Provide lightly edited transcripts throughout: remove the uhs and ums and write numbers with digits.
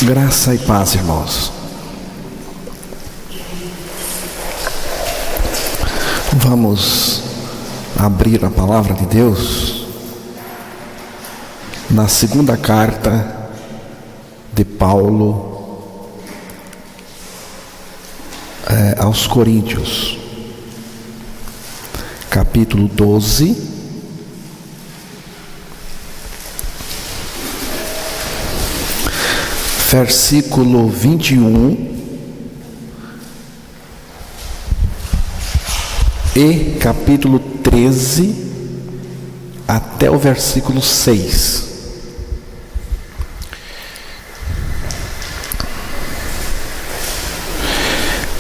Graça e paz, irmãos. Vamos abrir a palavra de Deus na segunda carta de Paulo aos Coríntios, capítulo 12, versículo 21 e capítulo 13 até o versículo 6.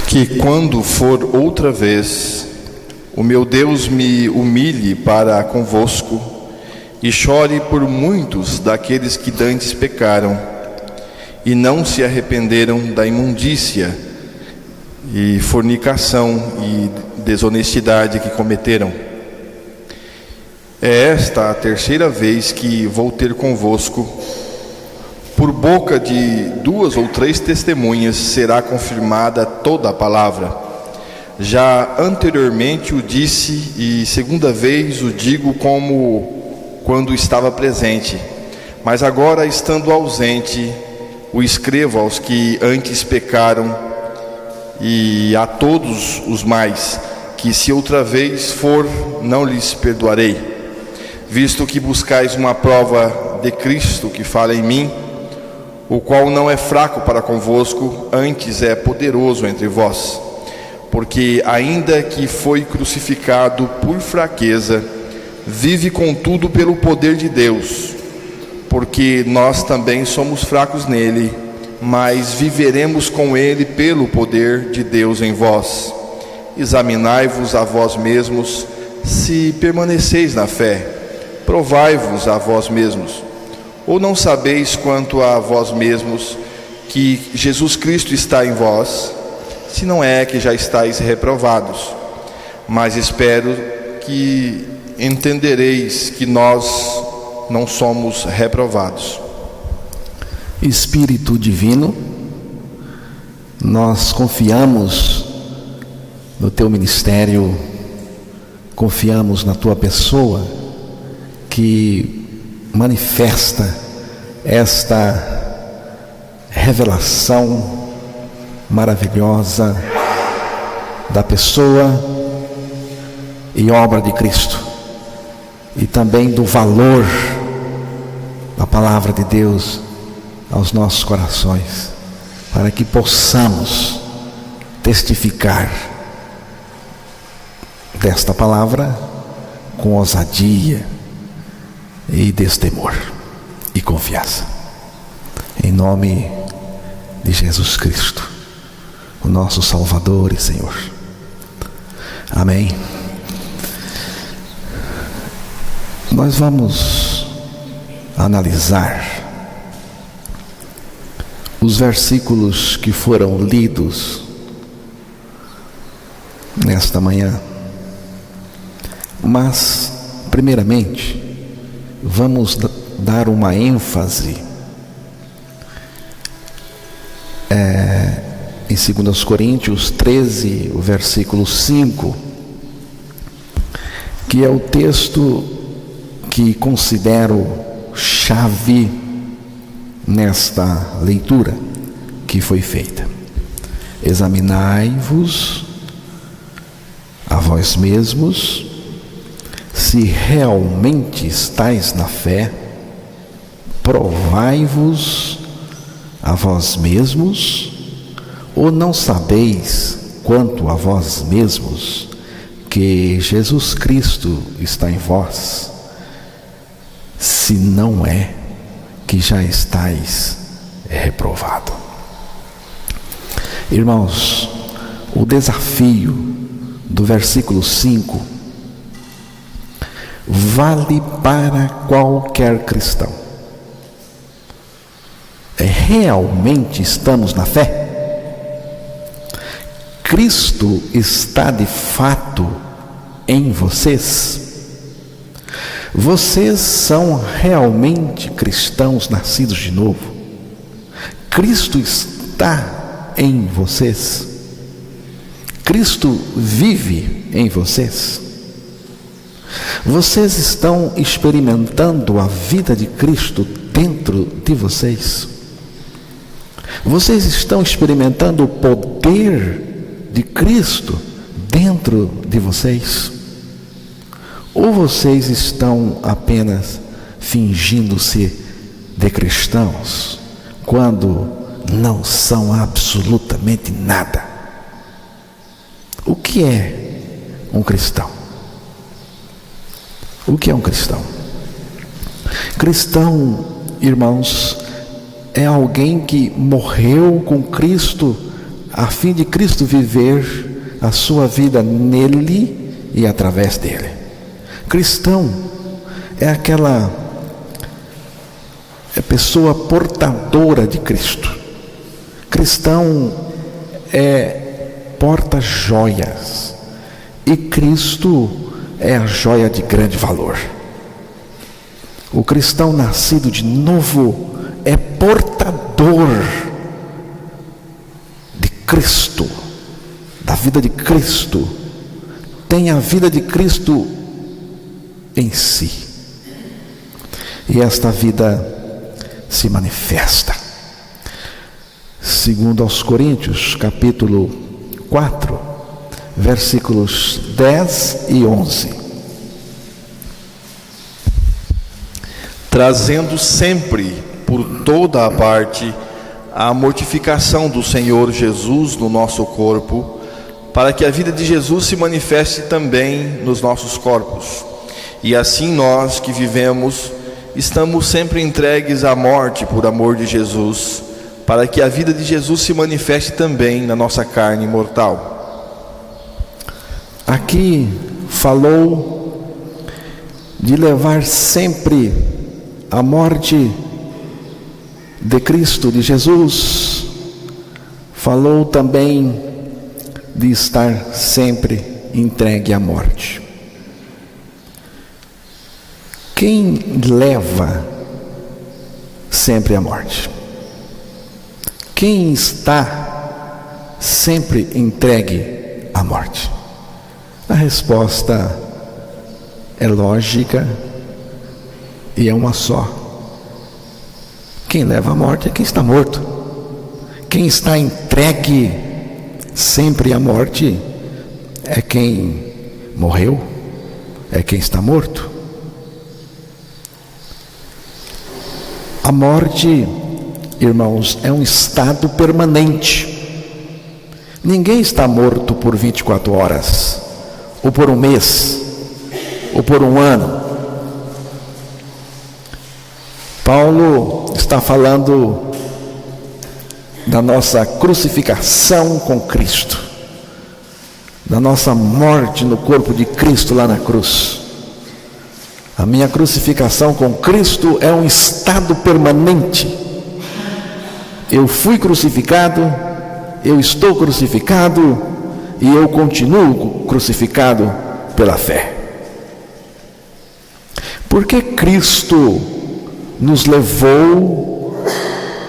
Que quando for outra vez, o meu Deus me humilhe para convosco e chore por muitos daqueles que dantes pecaram e não se arrependeram da imundícia e fornicação e desonestidade que cometeram. É esta a terceira vez que vou ter convosco. Por boca de 2 ou 3 testemunhas será confirmada toda a palavra. Já anteriormente o disse e segunda vez o digo como quando estava presente, mas agora, estando ausente, o escrevo aos que antes pecaram e a todos os mais, que se outra vez for, não lhes perdoarei, visto que buscais uma prova de Cristo que fala em mim, o qual não é fraco para convosco, antes é poderoso entre vós. Porque ainda que foi crucificado por fraqueza, vive contudo pelo poder de Deus. Porque nós também somos fracos nele, mas viveremos com ele pelo poder de Deus em vós. Examinai-vos a vós mesmos, se permaneceis na fé. Provai-vos a vós mesmos. Ou não sabeis quanto a vós mesmos que Jesus Cristo está em vós, se não é que já estáis reprovados? Mas espero que entendereis que nós não somos reprovados. Espírito Divino, nós confiamos no Teu ministério, confiamos na Tua pessoa, que manifesta esta revelação maravilhosa da pessoa e obra de Cristo, e também do valor da palavra de Deus aos nossos corações, para que possamos testificar desta palavra com ousadia e destemor e confiança, em nome de Jesus Cristo, o nosso Salvador e Senhor. Amém. Nós vamos analisar os versículos que foram lidos nesta manhã, mas primeiramente vamos dar uma ênfase em 2 Coríntios 13, o versículo 5, que é o texto que considero chave nesta leitura que foi feita. Examinai-vos a vós mesmos, se realmente estáis na fé. Provai-vos a vós mesmos, ou não sabeis quanto a vós mesmos que Jesus Cristo está em vós, se não é que já estáis reprovado. Irmãos, o desafio do versículo 5 vale para qualquer cristão. Realmente estamos na fé? Cristo está de fato em vocês? Vocês são realmente cristãos nascidos de novo? Cristo está em vocês? Cristo vive em vocês? Vocês estão experimentando a vida de Cristo dentro de vocês? Vocês estão experimentando o poder de Cristo dentro de vocês? Ou vocês estão apenas fingindo-se de cristãos, quando não são absolutamente nada? O que é um cristão? O que é um cristão? Cristão, irmãos, é alguém que morreu com Cristo, a fim de Cristo viver a sua vida nele e através dele. Cristão é aquela pessoa portadora de Cristo. Cristão é porta-joias, e Cristo é a joia de grande valor. O cristão nascido de novo é portador de Cristo, da vida de Cristo, tem a vida de Cristo em si, e esta vida se manifesta. Segundo aos Coríntios, capítulo 4, versículos 10 e 11. Trazendo sempre por toda a parte a mortificação do Senhor Jesus no nosso corpo, para que a vida de Jesus se manifeste também nos nossos corpos. E assim nós que vivemos, estamos sempre entregues à morte por amor de Jesus, para que a vida de Jesus se manifeste também na nossa carne mortal. Aqui falou de levar sempre a morte de Cristo, de Jesus. Falou também de estar sempre entregue à morte. Quem leva sempre à morte? Quem está sempre entregue à morte? A resposta é lógica e é uma só. Quem leva à morte é quem está morto. Quem está entregue sempre à morte é quem morreu, é quem está morto. A morte, irmãos, é um estado permanente. Ninguém está morto por 24 horas, ou por um mês, ou por um ano. Paulo está falando da nossa crucificação com Cristo, da nossa morte no corpo de Cristo lá na cruz. A minha crucificação com Cristo é um estado permanente. Eu fui crucificado, eu estou crucificado e eu continuo crucificado pela fé. Porque Cristo nos levou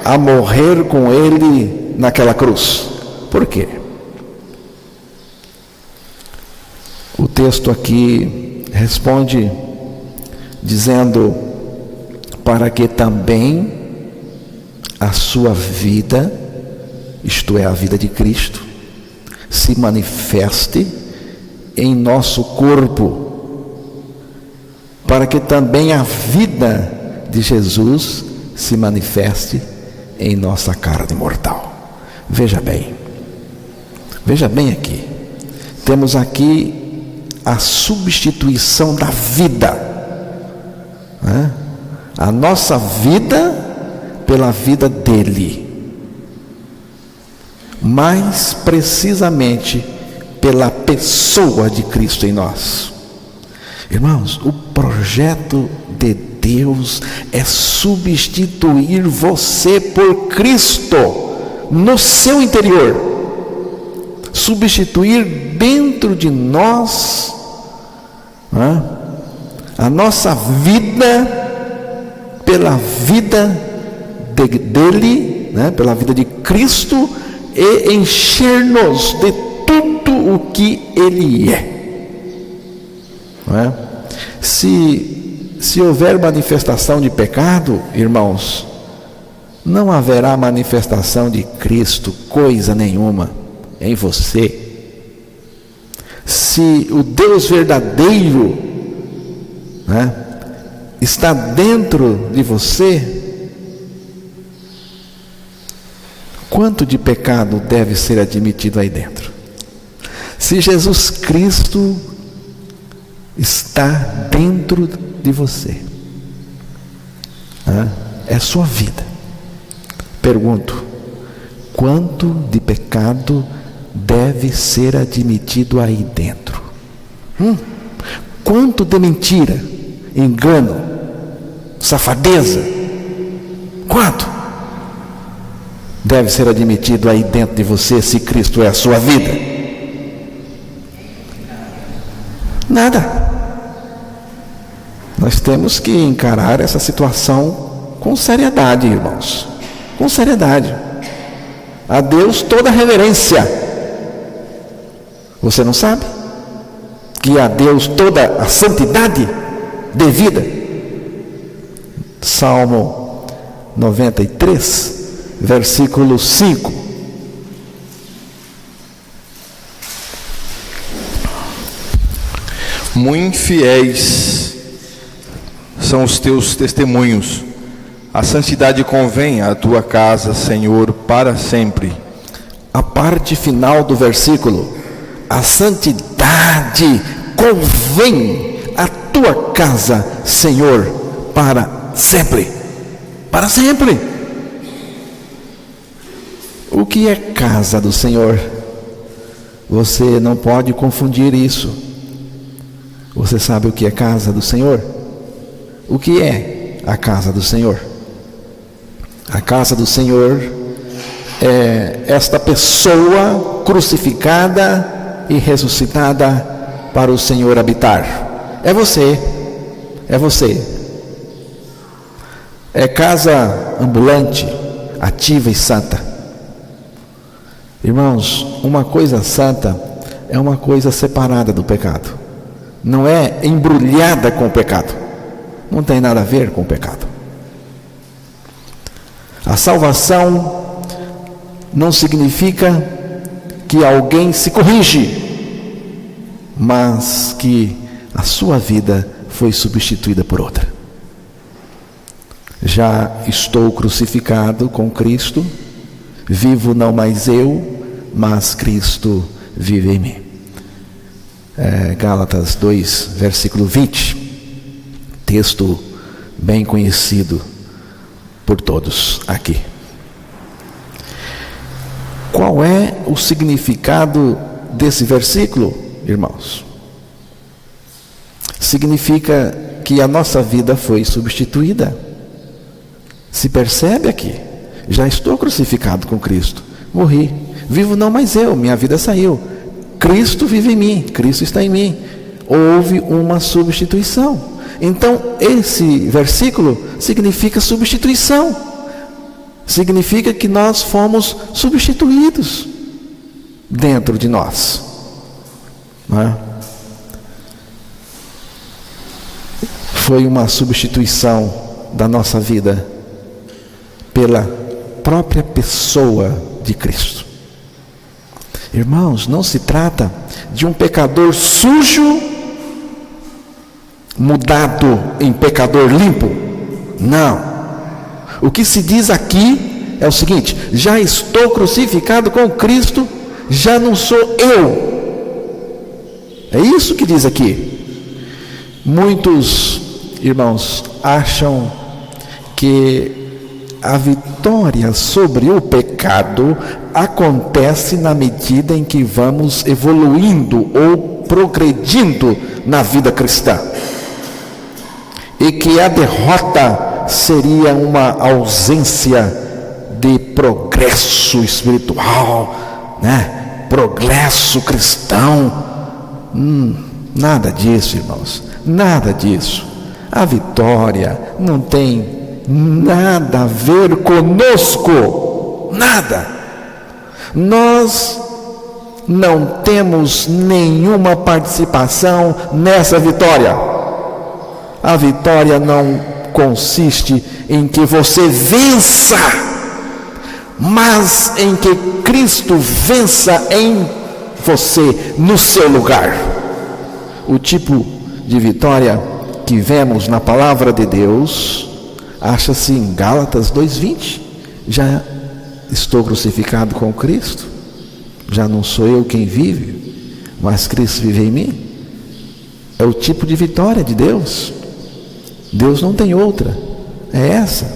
a morrer com Ele naquela cruz. Por quê? O texto aqui responde dizendo: para que também a sua vida, isto é, a vida de Cristo, se manifeste em nosso corpo, para que também a vida de Jesus se manifeste em nossa carne mortal. Veja bem aqui, temos aqui a substituição da vida, né? A nossa vida pela vida dele, mais precisamente pela pessoa de Cristo em nós. Irmãos, o projeto de Deus é substituir você por Cristo no seu interior, substituir dentro de nós, né, a nossa vida pela vida dele né, pela vida de Cristo e encher-nos de tudo o que Ele é. Não é? Se houver manifestação de pecado, irmãos, não haverá manifestação de Cristo, coisa nenhuma, em você. Se o Deus verdadeiro, né, está dentro de você, quanto de pecado deve ser admitido aí dentro? Se Jesus Cristo está dentro de você, né, é sua vida. Pergunto: quanto de pecado deve ser admitido aí dentro? Quanto de mentira, engano, safadeza, quanto deve ser admitido aí dentro de você, se Cristo é a sua vida? Nada. Nós temos que encarar essa situação com seriedade, irmãos, com seriedade. A Deus toda reverência. Você não sabe que a Deus toda a santidade devida? Salmo 93, versículo 5. Muito fiéis são os teus testemunhos. A santidade convém à tua casa, Senhor, para sempre. A parte final do versículo: a santidade convém à tua casa, Senhor, para sempre. Para sempre. O que é casa do Senhor? Você não pode confundir isso. Você sabe o que é casa do Senhor? O que é a casa do Senhor? A casa do Senhor é esta pessoa crucificada e ressuscitada para o Senhor habitar. É você, é você. É casa ambulante, ativa e santa. Irmãos, uma coisa santa é uma coisa separada do pecado. Não é embrulhada com o pecado. Não tem nada a ver com o pecado. A salvação não significa que alguém se corrige, mas que a sua vida foi substituída por outra. Já estou crucificado com Cristo, vivo não mais eu, mas Cristo vive em mim. Gálatas 2, versículo 20, texto bem conhecido por todos aqui. Qual é o significado desse versículo, irmãos? Significa que a nossa vida foi substituída. Se percebe aqui: já estou crucificado com Cristo, morri, vivo não mais eu, minha vida saiu, Cristo vive em mim, Cristo está em mim. Houve uma substituição. Então esse versículo significa substituição, significa que nós fomos substituídos dentro de nós, não é? Foi uma substituição da nossa vida pela própria pessoa de Cristo. Irmãos, não se trata de um pecador sujo mudado em pecador limpo. Não. O que se diz aqui é o seguinte: já estou crucificado com Cristo, já não sou eu. É isso que diz aqui. Muitos irmãos acham que a vitória sobre o pecado acontece na medida em que vamos evoluindo ou progredindo na vida cristã, e que a derrota seria uma ausência de progresso espiritual, né? Progresso cristão. Nada disso, irmãos, nada disso. A vitória não tem nada a ver conosco. nada. Nós não temos nenhuma participação nessa vitória. A vitória não consiste em que você vença, mas em que Cristo vença em você, no seu lugar. O tipo de vitória que vemos na palavra de Deus acha-se em Gálatas 2:20. Já estou crucificado com Cristo, já não sou eu quem vive, mas Cristo vive em mim. É o tipo de vitória de Deus. Deus não tem outra, é essa.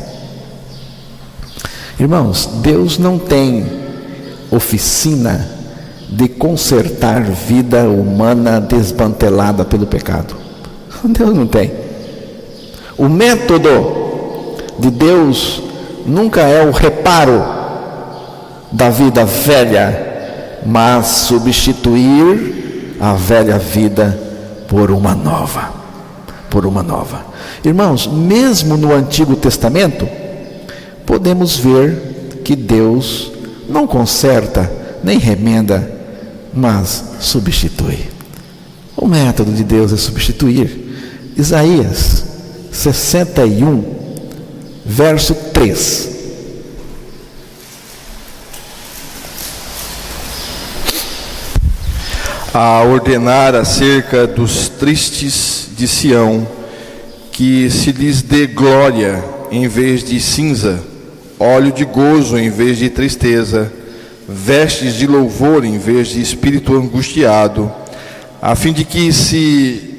Irmãos, Deus não tem oficina de consertar vida humana desmantelada pelo pecado. Deus não tem. O método de Deus nunca é o reparo da vida velha, mas substituir a velha vida por uma nova. Irmãos, mesmo no Antigo Testamento, podemos ver que Deus não conserta nem remenda, mas substitui. O método de Deus é substituir. Isaías 61, verso 3. A ordenar acerca dos tristes de Sião, que se lhes dê glória em vez de cinza, óleo de gozo em vez de tristeza, vestes de louvor em vez de espírito angustiado, a fim de que se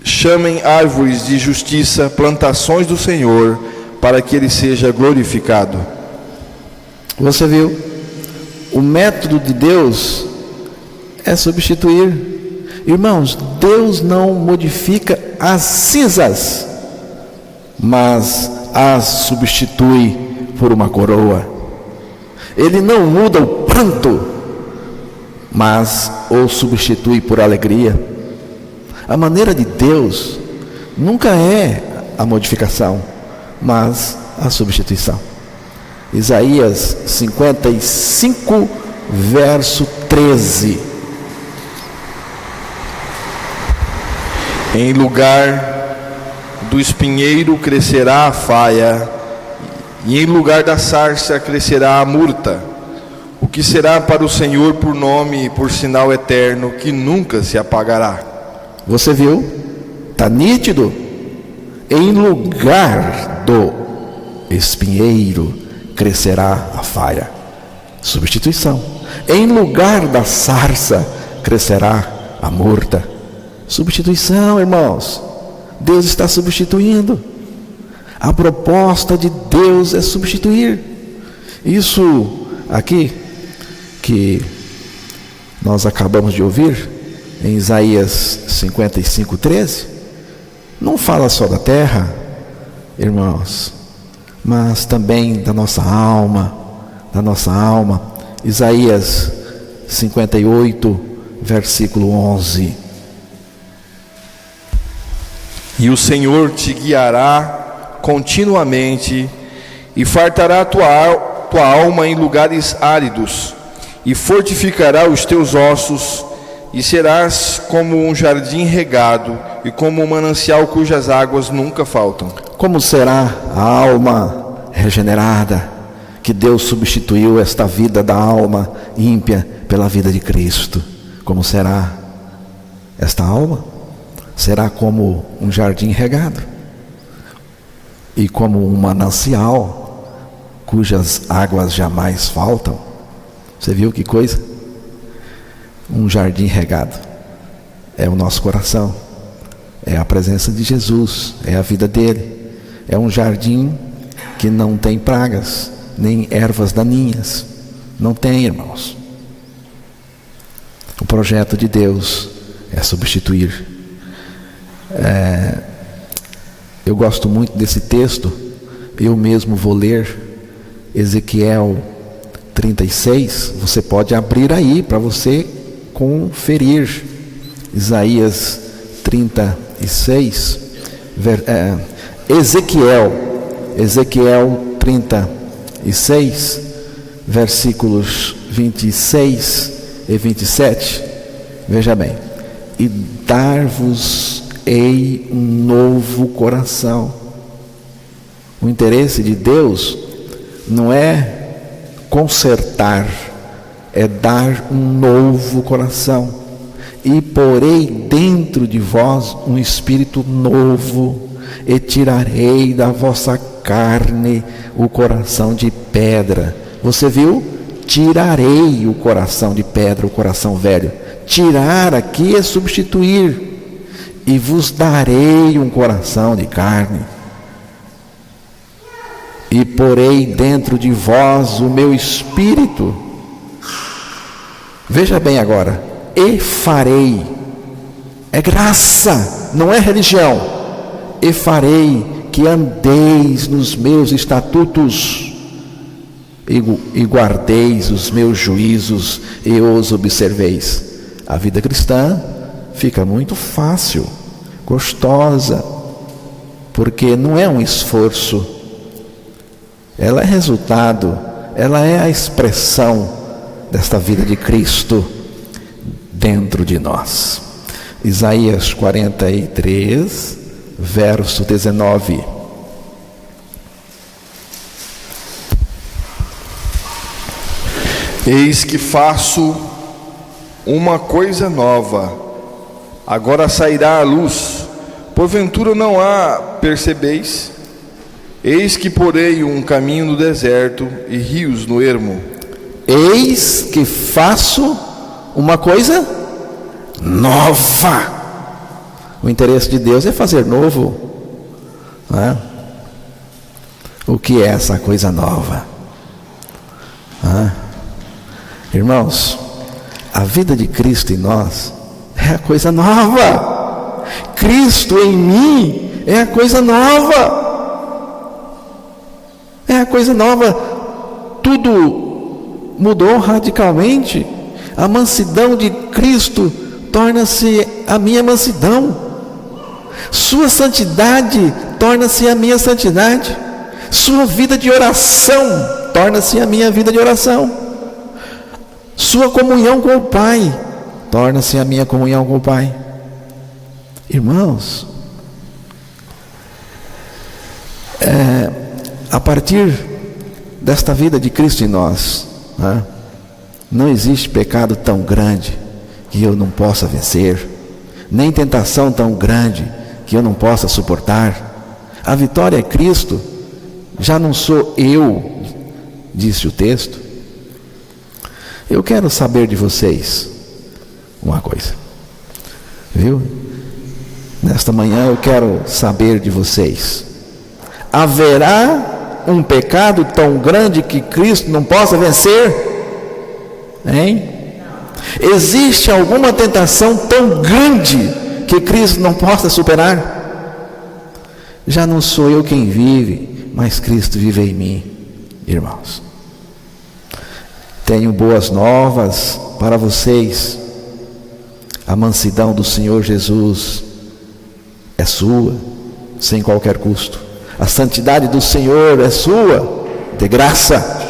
chamem árvores de justiça, plantações do Senhor, para que Ele seja glorificado. Você viu? O método de Deus é substituir. Irmãos, Deus não modifica as cinzas, mas as substitui por uma coroa. Ele não muda o pranto, mas o substitui por alegria. A maneira de Deus nunca é a modificação, mas a substituição. Isaías 55, verso 13. Em lugar do espinheiro crescerá a faia, e em lugar da sarça crescerá a murta, o que será para o Senhor por nome e por sinal eterno, que nunca se apagará. Você viu? Está nítido. Em lugar do espinheiro crescerá a faia. Substituição. Em lugar da sarça crescerá a murta. Substituição, irmãos. Deus está substituindo. A proposta de Deus é substituir. Isso aqui que nós acabamos de ouvir em Isaías 55, 13, não fala só da terra, irmãos, mas também da nossa alma, Isaías 58, versículo 11. E o Senhor te guiará continuamente e fartará a tua alma em lugares áridos e fortificará os teus ossos, e serás como um jardim regado e como um manancial cujas águas nunca faltam. Como será a alma regenerada, que Deus substituiu esta vida da alma ímpia pela vida de Cristo? Como será esta alma? Será como um jardim regado e como um manancial cujas águas jamais faltam. Você viu que coisa? Um jardim regado é o nosso coração, é a presença de Jesus, é a vida dele. É um jardim que não tem pragas, nem ervas daninhas. Não tem, irmãos. O projeto de Deus é substituir. Eu gosto muito desse texto. Eu mesmo vou ler Ezequiel 36. Você pode abrir aí para você conferir. Isaías 36, Ezequiel 36, versículos 26 e 27, veja bem: e dar-vos-ei um novo coração. O interesse de Deus não é consertar, é dar um novo coração. E porei dentro de vós um espírito novo, e tirarei da vossa carne o coração de pedra. Você viu? Tirarei o coração de pedra, o coração velho. Tirar aqui é substituir. E vos darei um coração de carne. E porei dentro de vós o meu espírito. Veja bem agora. E farei. É graça, não é religião. E farei que andeis nos meus estatutos e guardeis os meus juízos e os observeis. A vida cristã fica muito fácil, gostosa, porque não é um esforço, ela é resultado, ela é a expressão desta vida de Cristo dentro de nós. Isaías 43, verso 19. Eis que faço uma coisa nova, agora sairá a luz, porventura não a percebeis? Eis que porei um caminho no deserto e rios no ermo. Eis que faço uma coisa nova. O interesse de Deus é fazer novo, não é? O que é essa coisa nova? Irmãos, a vida de Cristo em nós é a coisa nova. Cristo em mim é a coisa nova. É a coisa nova. Tudo mudou radicalmente. A mansidão de Cristo torna-se a minha mansidão. Sua santidade torna-se a minha santidade. Sua vida de oração torna-se a minha vida de oração. Sua comunhão com o Pai torna-se a minha comunhão com o Pai. Irmãos, a partir desta vida de Cristo em nós, não existe pecado tão grande que eu não possa vencer, nem tentação tão grande que eu não possa suportar. A vitória é Cristo, já não sou eu, disse o texto. Eu quero saber de vocês uma coisa, viu? Nesta manhã eu quero saber de vocês: haverá um pecado tão grande que Cristo não possa vencer? Hein? Existe alguma tentação tão grande que Cristo não possa superar? Já não sou eu quem vive, mas Cristo vive em mim, irmãos. Tenho boas novas para vocês. A mansidão do Senhor Jesus é sua, sem qualquer custo. A santidade do Senhor é sua, de graça.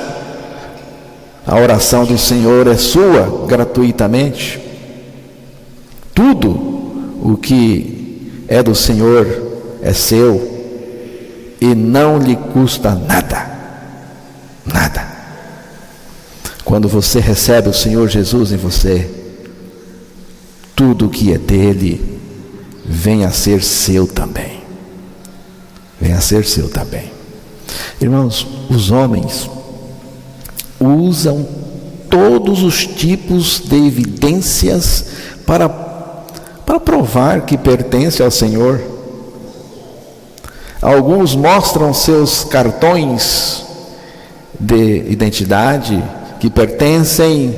A oração do Senhor é sua, gratuitamente. Tudo o que é do Senhor é seu e não lhe custa nada. Nada. Quando você recebe o Senhor Jesus em você, tudo que é dele vem a ser seu também. Vem a ser seu também. Irmãos, os homens usam todos os tipos de evidências para provar que pertence ao Senhor. Alguns mostram seus cartões de identidade que pertencem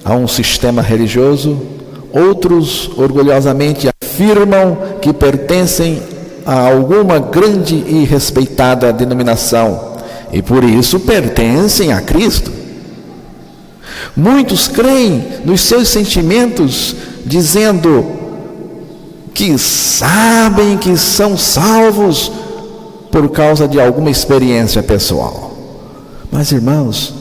a um sistema religioso. Outros orgulhosamente afirmam que pertencem a alguma grande e respeitada denominação e por isso pertencem a Cristo. Muitos creem nos seus sentimentos, dizendo que sabem que são salvos por causa de alguma experiência pessoal. Mas, irmãos,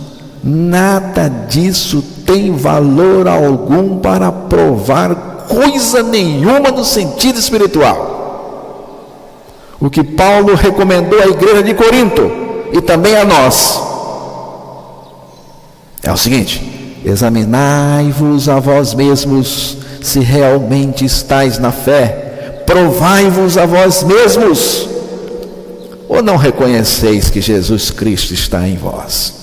nada disso tem valor algum para provar coisa nenhuma no sentido espiritual. O que Paulo recomendou à igreja de Corinto e também a nós é o seguinte: examinai-vos a vós mesmos se realmente estáis na fé, provai-vos a vós mesmos, ou não reconheceis que Jesus Cristo está em vós?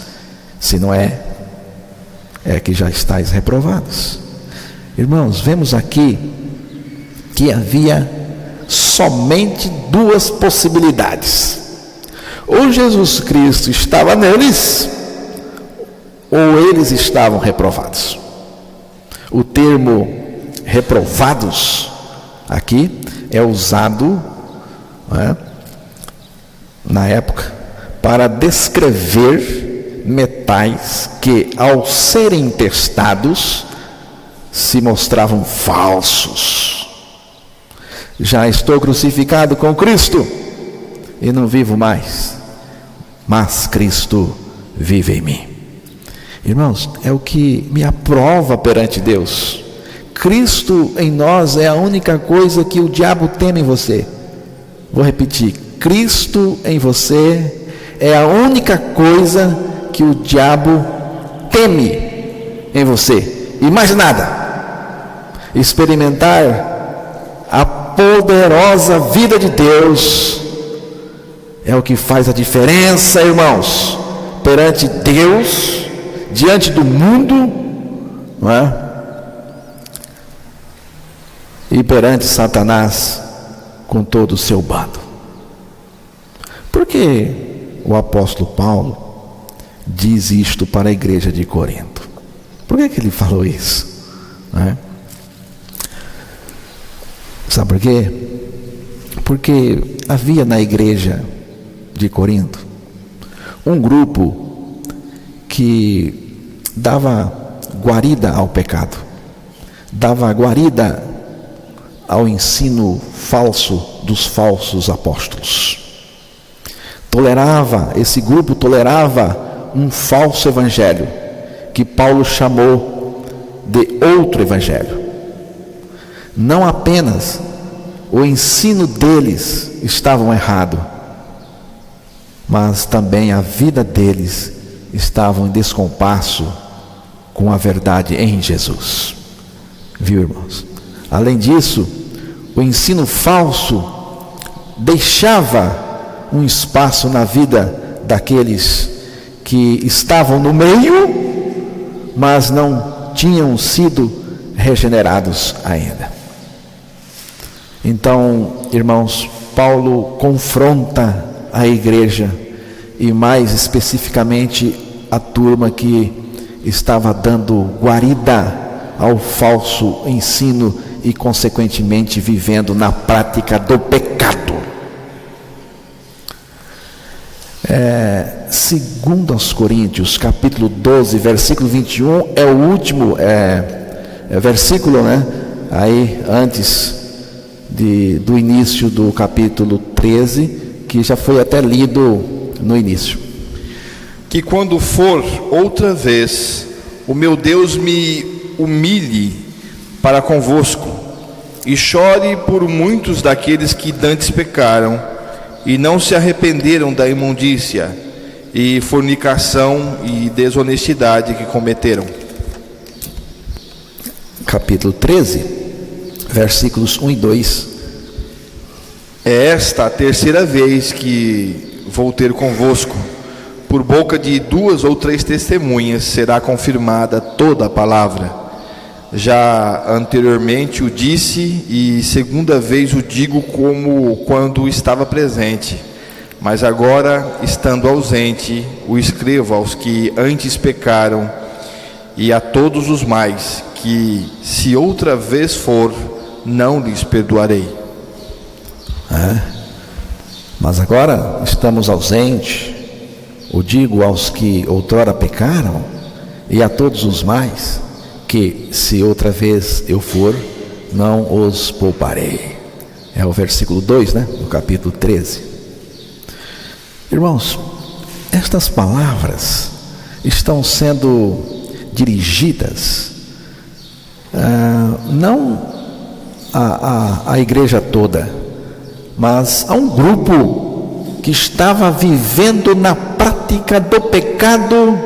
Se não é, é que já estáis reprovados. Irmãos, vemos aqui que havia somente duas possibilidades: ou Jesus Cristo estava neles, ou eles estavam reprovados. O termo reprovados aqui é usado, na época, para descrever metais que, ao serem testados, se mostravam falsos. Já estou crucificado com Cristo e não vivo mais, mas Cristo vive em mim. Irmãos, é o que me aprova perante Deus. Cristo em nós é a única coisa que o diabo teme em você. Vou repetir: Cristo em você é a única coisa que o diabo teme em você, e mais nada. Experimentar a poderosa vida de Deus é o que faz a diferença, irmãos, perante Deus, diante do mundo, não é? E perante Satanás com todo o seu bando. Por que o apóstolo Paulo diz isto para a igreja de Corinto? Por que ele falou isso? Não é? Sabe por quê? Porque havia na igreja de Corinto um grupo que dava guarida ao pecado, dava guarida ao ensino falso dos falsos apóstolos. Esse grupo tolerava um falso evangelho, que Paulo chamou de outro evangelho. Não apenas o ensino deles estava errado, mas também a vida deles estava em descompasso com a verdade em Jesus. Viu, irmãos? Além disso, o ensino falso deixava um espaço na vida daqueles que estavam no meio, mas não tinham sido regenerados ainda. Então, irmãos, Paulo confronta a igreja, e mais especificamente a turma que estava dando guarida ao falso ensino e consequentemente vivendo na prática do pecado. Segundo aos Coríntios, capítulo 12, versículo 21, é o último versículo, aí antes do início do capítulo 13, que já foi até lido no início. Que quando for outra vez, o meu Deus me humilhe para convosco, e chore por muitos daqueles que dantes pecaram, e não se arrependeram da imundícia, e fornicação e desonestidade que cometeram. Capítulo 13, versículos 1 e 2. É esta a terceira vez que vou ter convosco. Por boca de 2 ou 3 testemunhas será confirmada toda a palavra. Já anteriormente o disse, e segunda vez o digo como quando estava presente. Mas agora, estando ausente, o escrevo aos que antes pecaram, e a todos os mais, que se outra vez for, não lhes perdoarei. Mas agora estamos ausentes, o digo aos que outrora pecaram, e a todos os mais, que se outra vez eu for, não os pouparei. É o versículo 2, do capítulo 13. Irmãos, estas palavras estão sendo dirigidas, não a igreja toda, mas a um grupo que estava vivendo na prática do pecado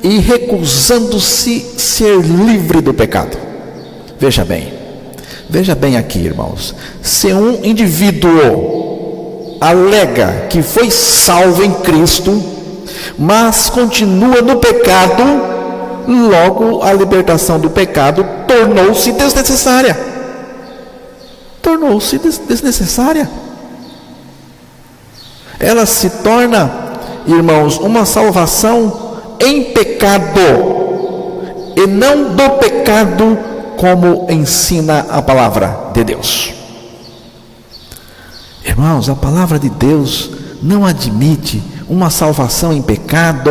e recusando-se ser livre do pecado. Veja bem aqui, irmãos, se um indivíduo alega que foi salvo em Cristo, mas continua no pecado, logo a libertação do pecado tornou-se desnecessária. Ela se torna, irmãos, uma salvação em pecado, e não do pecado, como ensina a palavra de Deus. Irmãos, a palavra de Deus não admite uma salvação em pecado,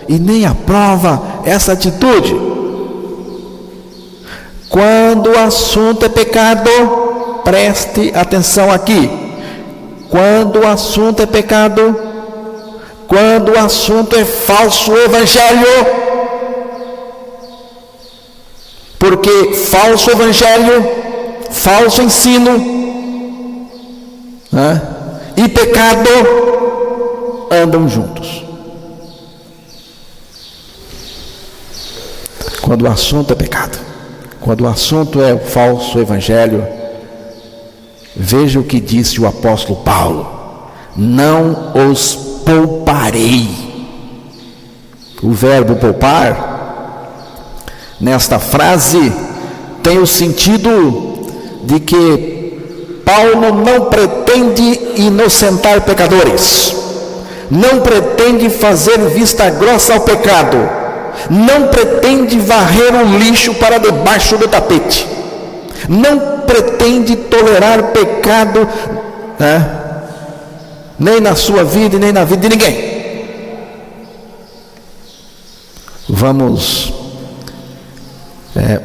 e nem aprova essa atitude. Quando o assunto é pecado, preste atenção aqui. Quando o assunto é pecado, quando o assunto é falso evangelho, porque falso evangelho, falso ensino, e pecado andam juntos. Quando o assunto é pecado, quando o assunto é o falso evangelho, veja o que disse o apóstolo Paulo: não os pouparei. O verbo poupar nesta frase tem o sentido de que Paulo não pretende inocentar pecadores, não pretende fazer vista grossa ao pecado, não pretende varrer o lixo para debaixo do tapete, não pretende tolerar pecado, nem na sua vida e nem na vida de ninguém. Vamos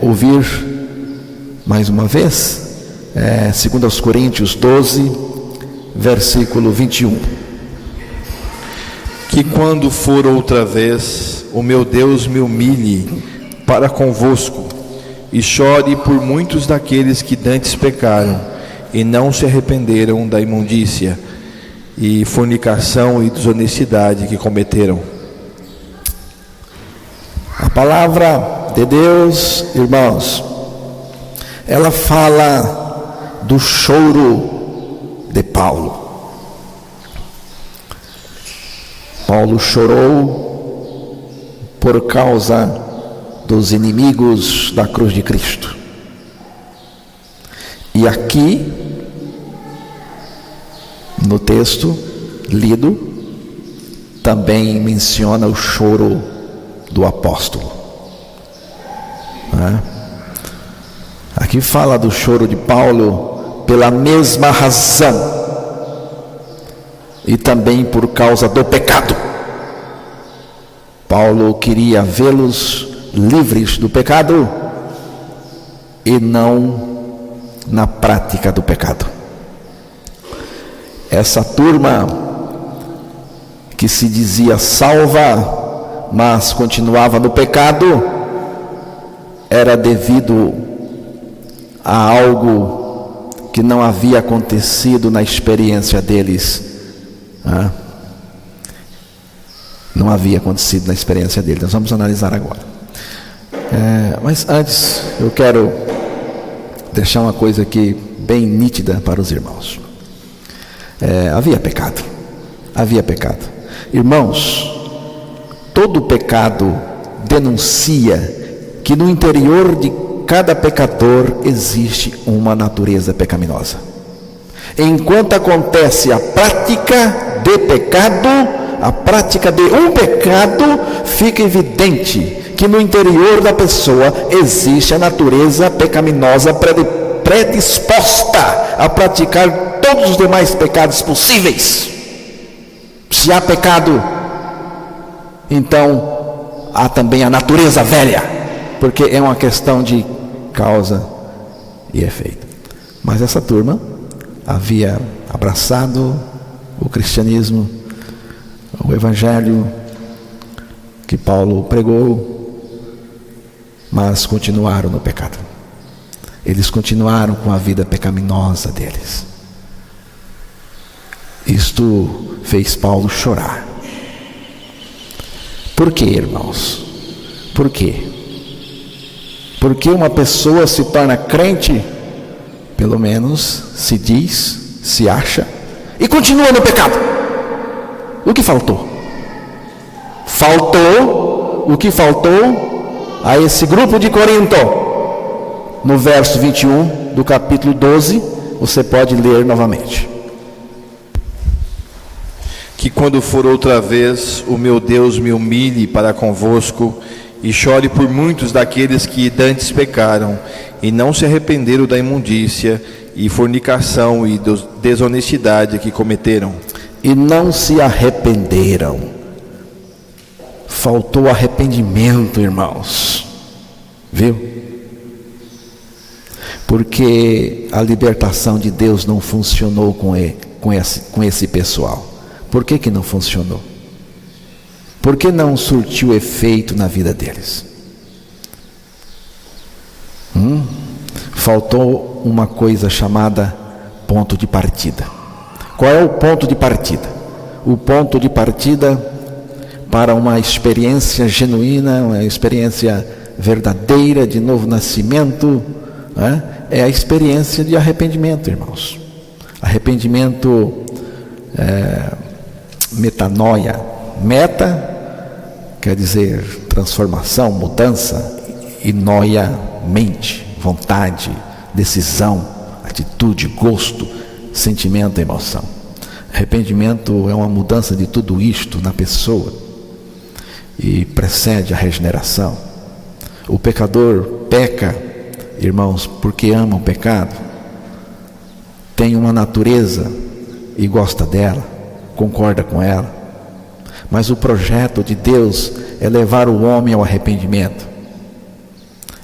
ouvir mais uma vez 2 Coríntios 12, versículo 21. Que quando for outra vez, o meu Deus me humilhe para convosco, e chore por muitos daqueles que dantes pecaram e não se arrependeram da imundícia e fornicação e desonestidade que cometeram. A palavra de Deus, irmãos, ela fala do choro de Paulo. Paulo chorou por causa dos inimigos da cruz de Cristo. E aqui, no texto lido, também menciona o choro do apóstolo. Aqui fala do choro de Paulo pela mesma razão, e também por causa do pecado. Paulo queria vê-los livres do pecado e não na prática do pecado. Essa turma que se dizia salva, mas continuava no pecado, era devido a algo que não havia acontecido na experiência deles. Não havia acontecido na experiência deles. Nós vamos analisar agora. Mas antes, eu quero deixar uma coisa aqui bem nítida para os irmãos. Havia pecado. Irmãos, todo pecado denuncia que no interior de cada pecador existe uma natureza pecaminosa. Enquanto acontece a prática de pecado, a prática de um pecado, fica evidente que no interior da pessoa existe a natureza pecaminosa predisposta a praticar todos os demais pecados possíveis. Se há pecado, então há também a natureza velha, porque é uma questão de causa e efeito. Mas essa turma havia abraçado o cristianismo, o evangelho, que Paulo pregou, mas continuaram no pecado. Eles continuaram com a vida pecaminosa deles. Isto fez Paulo chorar. Por quê, irmãos? Por quê? Porque uma pessoa se torna crente, pelo menos se diz, se acha, e continua no pecado. O que faltou? O que faltou a esse grupo de Corinto? No verso 21 do capítulo 12, você pode ler novamente. Que quando for outra vez, o meu Deus me humilhe para convosco, e chore por muitos daqueles que dantes pecaram, e não se arrependeram da imundícia, e fornicação e desonestidade que cometeram. E não se arrependeram. Faltou arrependimento, irmãos. Viu? Porque a libertação de Deus não funcionou com esse pessoal. Por que não funcionou? Por que não surtiu efeito na vida deles? Faltou uma coisa chamada ponto de partida. Qual é o ponto de partida? O ponto de partida para uma experiência genuína, uma experiência verdadeira de novo nascimento, é a experiência de arrependimento, irmãos. Arrependimento metanoia. Meta quer dizer transformação, mudança, e noia, mente, vontade, decisão, atitude, gosto, sentimento, emoção. Arrependimento é uma mudança de tudo isto na pessoa e precede a regeneração. O pecador peca, irmãos, porque ama o pecado, tem uma natureza e gosta dela, concorda com ela. Mas o projeto de Deus é levar o homem ao arrependimento.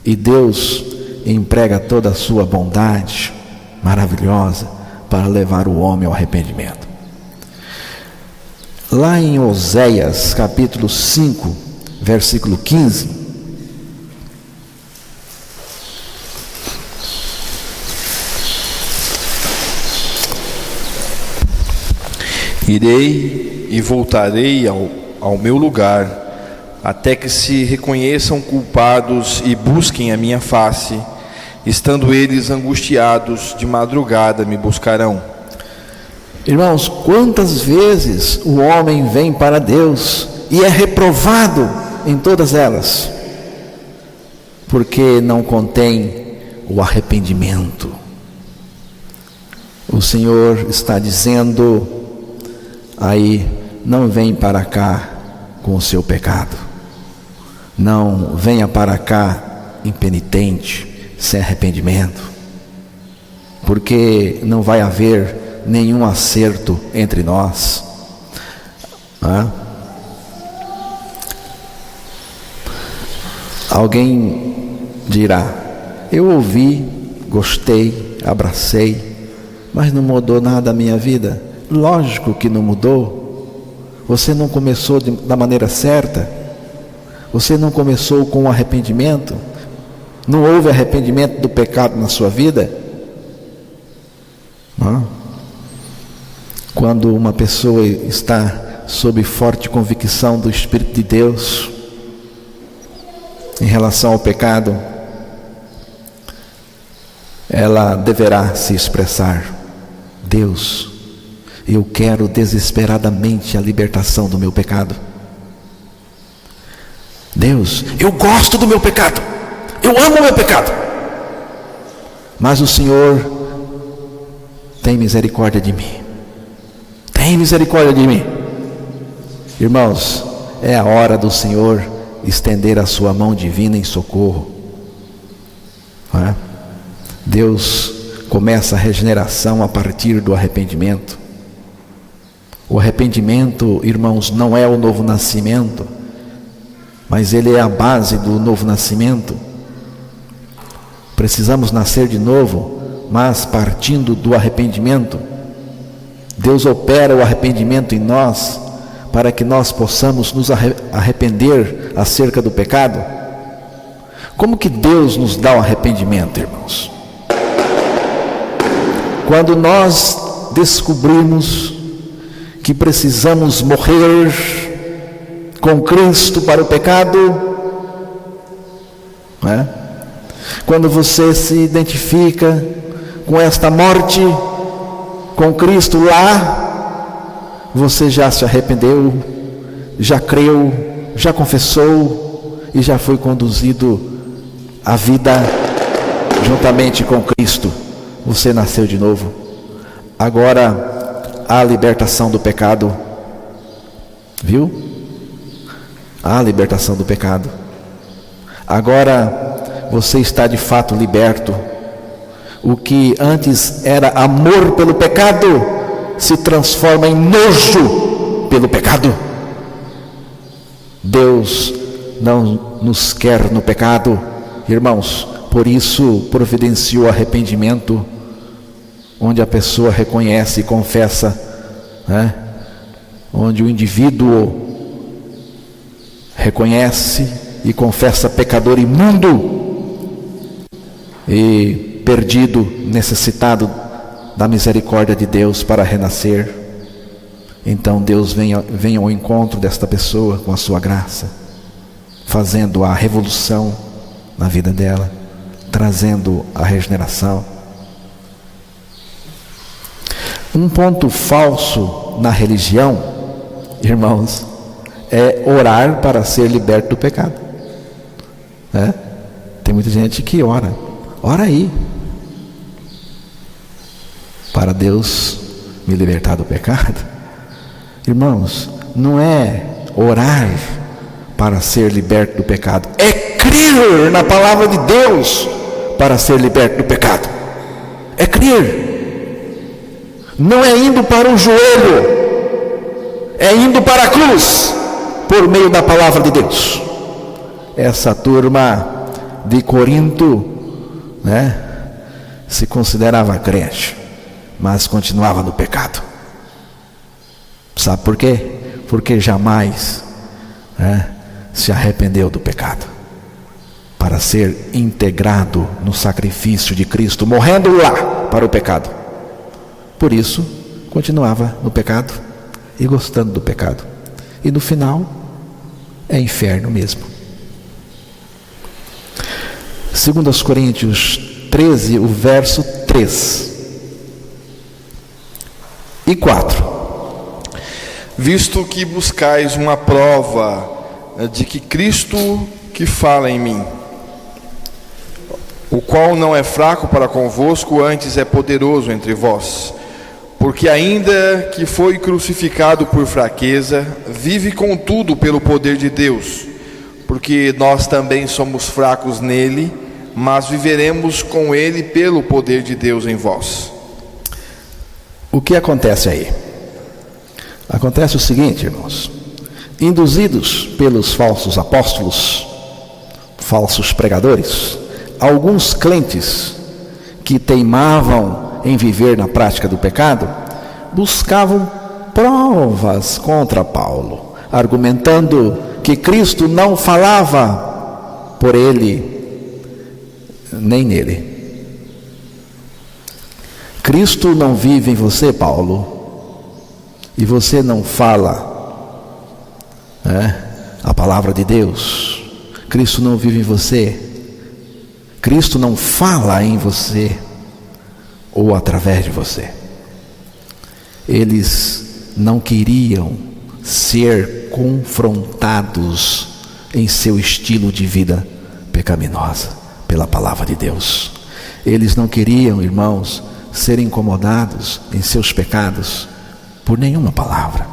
E Deus emprega toda a sua bondade maravilhosa para levar o homem ao arrependimento. Lá em Oséias, capítulo 5, versículo 15, irei e voltarei ao meu lugar, até que se reconheçam culpados e busquem a minha face. Estando eles angustiados, de madrugada me buscarão. Irmãos, quantas vezes o homem vem para Deus e é reprovado em todas elas, porque não contém o arrependimento. O Senhor está dizendo aí: não vem para cá com o seu pecado, não venha para cá impenitente, sem arrependimento, porque não vai haver nenhum acerto entre nós. Alguém dirá: eu ouvi, gostei, abracei, mas não mudou nada a minha vida. Lógico que não mudou. Você não começou da maneira certa. Você não começou com o arrependimento. Não houve arrependimento do pecado na sua vida. Quando uma pessoa está sob forte convicção do Espírito de Deus em relação ao pecado, ela deverá se expressar: Deus, eu quero desesperadamente a libertação do meu pecado. Deus, eu gosto do meu pecado, eu amo o meu pecado, mas o Senhor tem misericórdia de mim. Tem misericórdia de mim. Irmãos, é a hora do Senhor estender a sua mão divina em socorro. Deus começa a regeneração a partir do arrependimento. O arrependimento, irmãos, não é o novo nascimento, mas ele é a base do novo nascimento. Precisamos nascer de novo, mas partindo do arrependimento. Deus opera o arrependimento em nós para que nós possamos nos arrepender acerca do pecado? Como que Deus nos dá o arrependimento, irmãos? Quando nós descobrimos que precisamos morrer com Cristo para o pecado, né? Quando você se identifica com esta morte, com Cristo lá, você já se arrependeu, já creu, já confessou e já foi conduzido à vida juntamente com Cristo. Você nasceu de novo. Agora há a libertação do pecado, viu? Há a libertação do pecado. Agora você está de fato liberto. O que antes era amor pelo pecado se transforma em nojo pelo pecado. Deus não nos quer no pecado, irmãos. Por isso providenciou arrependimento, onde a pessoa reconhece e confessa, né? Onde o indivíduo reconhece e confessa pecador imundo e perdido, necessitado da misericórdia de Deus para renascer. Então Deus venha ao encontro desta pessoa com a sua graça, fazendo a revolução na vida dela, trazendo a regeneração. Um ponto falso na religião, irmãos, é orar para ser liberto do pecado, né? Tem muita gente que ora aí, para Deus me libertar do pecado. Irmãos, não é orar para ser liberto do pecado, é crer na palavra de Deus para ser liberto do pecado. É crer. Não é indo para o joelho, é indo para a cruz, por meio da palavra de Deus. Essa turma de Corinto, né, se considerava crente, mas continuava no pecado. Sabe por quê? Porque jamais, né, se arrependeu do pecado, para ser integrado no sacrifício de Cristo, morrendo lá para o pecado. Por isso, continuava no pecado e gostando do pecado. E no final, é inferno mesmo. 2 Coríntios 13, o verso 3 e 4. Visto que buscais uma prova de que Cristo que fala em mim, o qual não é fraco para convosco, antes é poderoso entre vós. Porque ainda que foi crucificado por fraqueza, vive contudo pelo poder de Deus. Porque nós também somos fracos nele, mas viveremos com ele pelo poder de Deus em vós. O que acontece aí? Acontece o seguinte, irmãos. Induzidos pelos falsos apóstolos, falsos pregadores, alguns crentes que teimavam em viver na prática do pecado, buscavam provas contra Paulo, argumentando que Cristo não falava por ele, nem nele. Cristo não vive em você, Paulo, e você não fala, né, a palavra de Deus. Cristo não vive em você, Cristo não fala em você ou através de você. Eles não queriam ser confrontados em seu estilo de vida pecaminosa pela palavra de Deus. Eles não queriam, irmãos, ser incomodados em seus pecados por nenhuma palavra.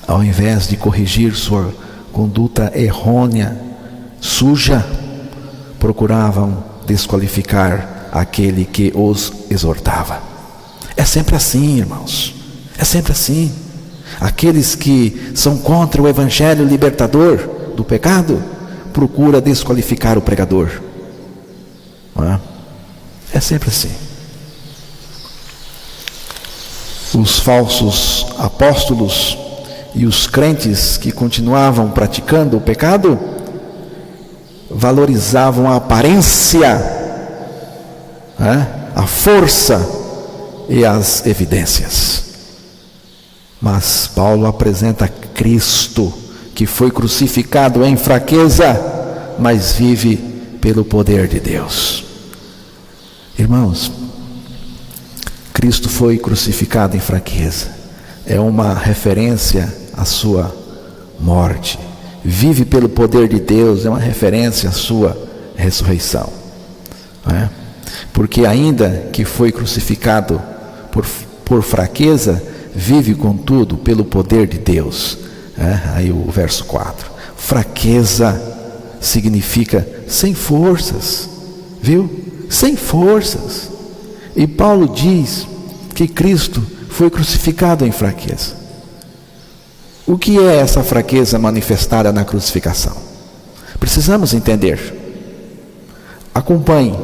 Ao invés de corrigir sua conduta errônea, suja, procuravam desqualificar aquele que os exortava. É sempre assim, irmãos. É sempre assim. Aqueles que são contra o evangelho libertador do pecado, procura desqualificar o pregador. Não é? É sempre assim. Os falsos apóstolos E os crentes que continuavam praticando o pecado valorizavam a aparência, a força e as evidências. Mas Paulo apresenta Cristo, que foi crucificado em fraqueza, mas vive pelo poder de Deus. Irmãos, Cristo foi crucificado em fraqueza. É uma referência à sua morte. Vive pelo poder de Deus, é uma referência à sua ressurreição. Porque ainda que foi crucificado por fraqueza, vive contudo pelo poder de Deus. Aí o verso 4. Fraqueza significa sem forças, viu? Sem forças. E Paulo diz que Cristo foi crucificado em fraqueza. O que é essa fraqueza manifestada na crucificação? Precisamos entender. Acompanhe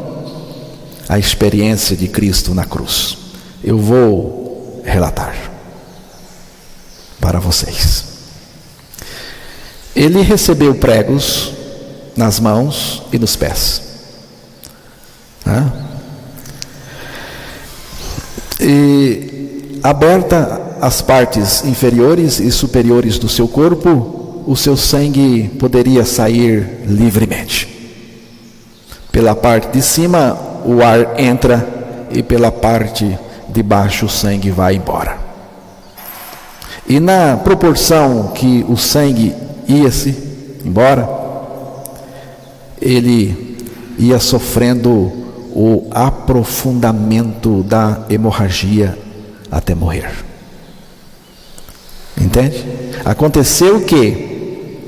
a experiência de Cristo na cruz. Eu vou relatar para vocês. Ele recebeu pregos nas mãos e nos pés. E aberta as partes inferiores e superiores do seu corpo, o seu sangue poderia sair livremente. Pela parte de cima, o ar entra, e pela parte de baixo, o sangue vai embora. E na proporção que o sangue ia-se embora, ele ia sofrendo o aprofundamento da hemorragia até morrer. Entende? Aconteceu que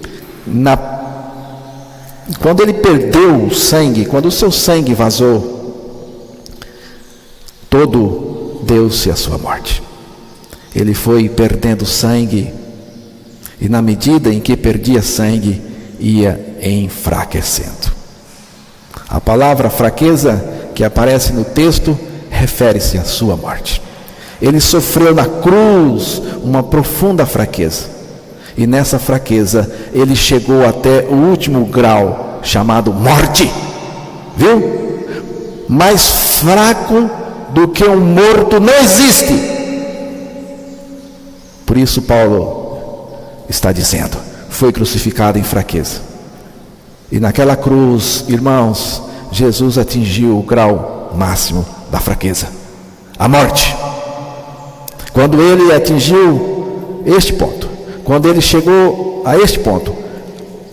quando ele perdeu o sangue, quando o seu sangue vazou, todo deu-se a sua morte. Ele foi perdendo sangue, e na medida em que perdia sangue, ia enfraquecendo. A palavra fraqueza que aparece no texto refere-se à sua morte. Ele sofreu na cruz uma profunda fraqueza, e nessa fraqueza ele chegou até o último grau, chamado morte. Viu? Mais fraco do que um morto não existe. Por isso Paulo está dizendo, foi crucificado em fraqueza. E naquela cruz, irmãos, Jesus atingiu o grau máximo da fraqueza, a morte. Quando ele atingiu este ponto, quando ele chegou a este ponto,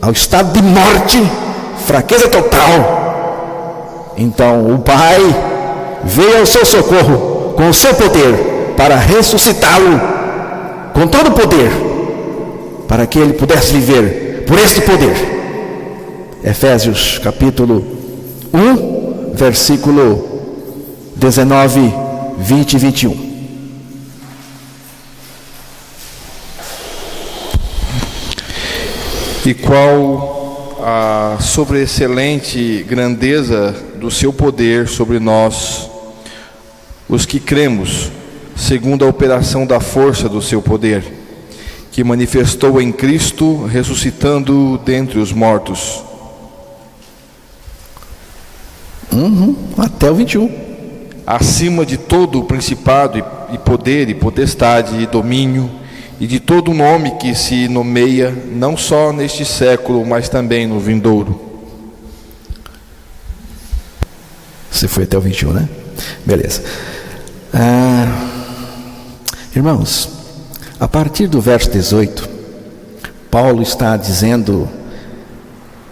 ao estado de morte, fraqueza total, então o Pai veio ao seu socorro com o seu poder para ressuscitá-lo com todo o poder, para que ele pudesse viver por este poder. Efésios capítulo 1, versículo 19, 20 e 21. E qual a sobreexcelente grandeza do seu poder sobre nós, os que cremos, segundo a operação da força do seu poder, que manifestou em Cristo, ressuscitando dentre os mortos. Até o 21. Acima de todo o principado e poder e potestade e domínio, e de todo nome que se nomeia, não só neste século, mas também no vindouro. Você foi até o 21, né? Beleza. Irmãos, a partir do verso 18, Paulo está dizendo: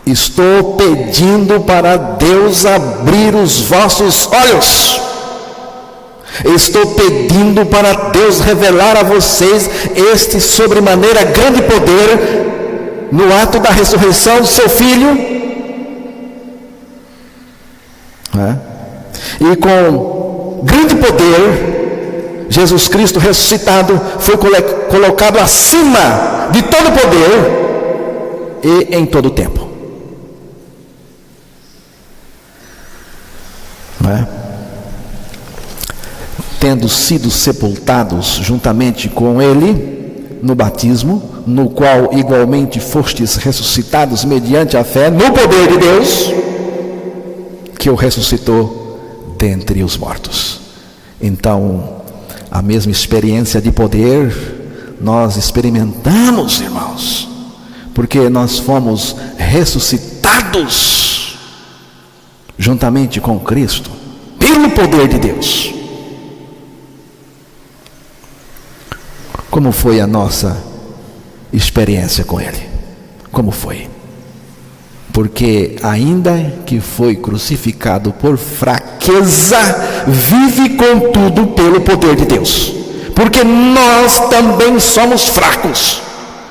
estou pedindo para Deus abrir os vossos olhos. Estou pedindo para Deus revelar a vocês este sobremaneira grande poder no ato da ressurreição do seu Filho. E com grande poder, Jesus Cristo ressuscitado foi colocado acima de todo poder e em todo tempo. Tendo sido sepultados juntamente com ele no batismo, no qual igualmente fostes ressuscitados mediante a fé no poder de Deus, que o ressuscitou dentre os mortos. Então, a mesma experiência de poder nós experimentamos, irmãos, porque nós fomos ressuscitados juntamente com Cristo, pelo poder de Deus. Como foi a nossa experiência com Ele? Como foi? Porque ainda que foi crucificado por fraqueza, vive contudo pelo poder de Deus. Porque nós também somos fracos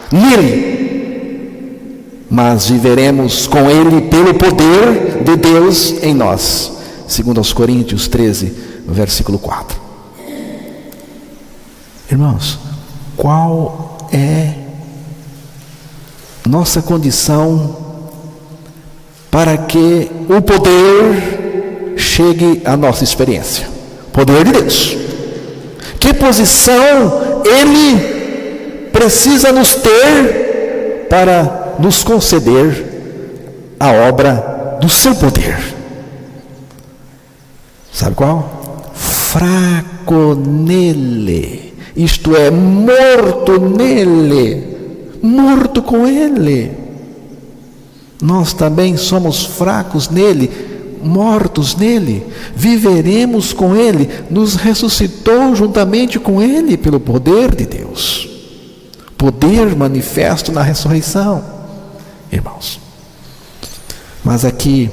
nele, mas viveremos com Ele pelo poder de Deus em nós. Segundo aos Coríntios 13, versículo 4. Irmãos, qual é nossa condição para que o poder chegue à nossa experiência? Poder de Deus. Que posição Ele precisa nos ter para nos conceder a obra do seu poder? Sabe qual? Fraco nele, isto é, morto nele, morto com Ele. Nós também somos fracos nele, mortos nele, viveremos com Ele, nos ressuscitou juntamente com Ele pelo poder de Deus, poder manifesto na ressurreição, irmãos. Mas aqui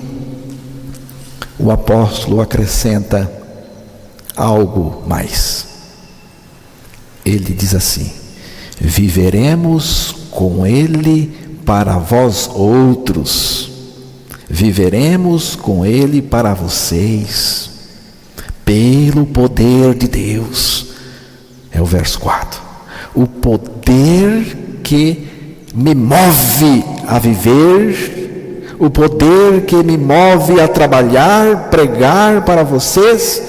o apóstolo acrescenta algo mais. Ele diz assim: viveremos com Ele para vós outros, viveremos com Ele para vocês, pelo poder de Deus. É o verso 4. O poder que me move a viver, o poder que me move a trabalhar, pregar para vocês,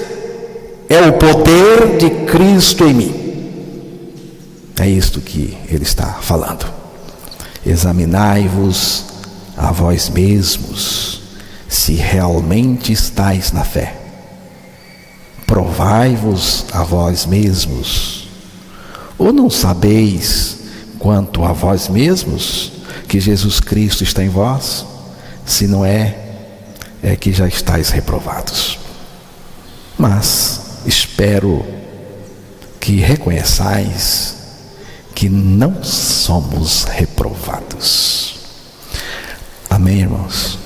é o poder de Cristo em mim. É isto que ele está falando. Examinai-vos a vós mesmos, se realmente estáis na fé. Provai-vos a vós mesmos. Ou não sabeis quanto a vós mesmos que Jesus Cristo está em vós? Se não é que já estáis reprovados. Mas espero que reconheçais que não somos reprovados. Amém, irmãos?